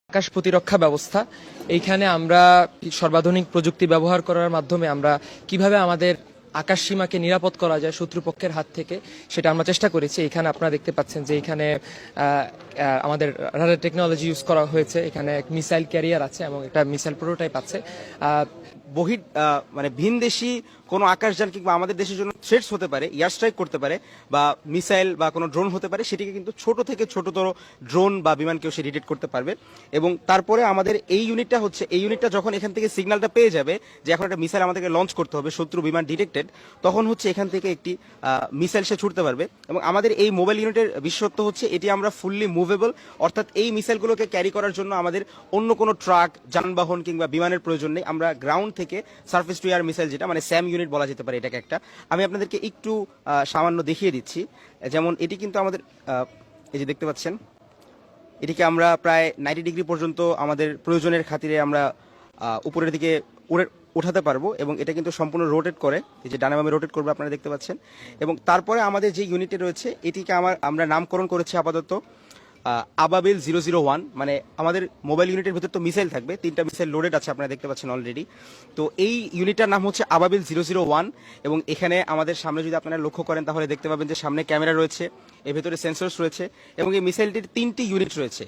আকাশ প্রতিরক্ষা ব্যবস্থা। এইখানে আমরা সর্বাধুনিক প্রযুক্তি ব্যবহার করার মাধ্যমে আমরা কিভাবে আমাদের আকাশ সীমাকে নিরাপদ করা যায় শত্রুপক্ষের হাত থেকে, সেটা আমরা চেষ্টা করেছি। এখানে আপনারা দেখতে পাচ্ছেন যে এখানে আমাদের রাডার টেকনোলজি ইউজ করা হয়েছে। এখানে এক মিসাইল ক্যারিয়ার আছে এবং একটা মিসাইল প্রোটোটাইপ আছে। মানে ভিনদেশি কোনো আকাশযান কিংবা আমাদের দেশের জন্য থ্রেটস হতে পারে, এয়ার স্ট্রাইক করতে পারে বা মিসাইল বা কোনো ড্রোন হতে পারে, সেটিকে কিন্তু ছোট থেকে ছোটতর ড্রোন বা বিমানকেও সে ডিটেক্ট করতে পারবে। এবং তারপরে আমাদের এই ইউনিটটা যখন এখান থেকে সিগন্যালটা পেয়ে যাবে যে এখন একটা মিসাইল আমাদেরকে লঞ্চ করতে হবে, শত্রু বিমান ডিটেক্টেড, তখন এখান থেকে একটি মিসাইল সে ছুটতে পারবে। এবং আমাদের এই মোবাইল ইউনিটের বিশেষত্ব হচ্ছে এটি আমরা ফুললি মুভেবল, অর্থাৎ এই মিসাইলগুলোকে ক্যারি করার জন্য আমাদের অন্য কোনো ট্রাক, যানবাহন কিংবা বিমানের প্রয়োজন নেই। আমরা গ্রাউন্ড থেকে সার্ফেস টু এয়ার মিসাইল, যেটা মানে স্যাম ইউনিট বলা যেতে পারে এটাকে একটা, আমি আপনাদেরকে একটু সামান্য দেখিয়ে দিচ্ছি। যেমন এটি কিন্তু আমাদের এই যে দেখতে পাচ্ছেন, এটিকে আমরা প্রায় 90 ডিগ্রি পর্যন্ত আমাদের প্রয়োজনের খাতিরে আমরা উপরের দিকে উঠাতে পারবো। এবং এটা কিন্তু সম্পূর্ণ রোটেট করে, এই যে ডানে বামে রোটেট করবে আপনারা দেখতে পাচ্ছেন। এবং তারপরে আমাদের যে ইউনিটে রয়েছে এটিকে আমরা নামকরণ করেছি আপাতত আবাবিল 001। মানে আমাদের মোবাইল ইউনিটের ভিতর তো মিসাইল থাকবে, 3টা মিসাইল লোডেড আছে, আপনারা দেখতে পাচ্ছেন অলরেডি। তো এই ইউনিটটার নাম হচ্ছে আবাবিল 001। এবং এখানে আমাদের সামনে যদি আপনারা লক্ষ্য করেন তাহলে দেখতে পাবেন যে সামনে ক্যামেরা রয়েছে, এর ভেতরে সেন্সরস রয়েছে এবং এই মিসাইলটির 3টি ইউনিট রয়েছে।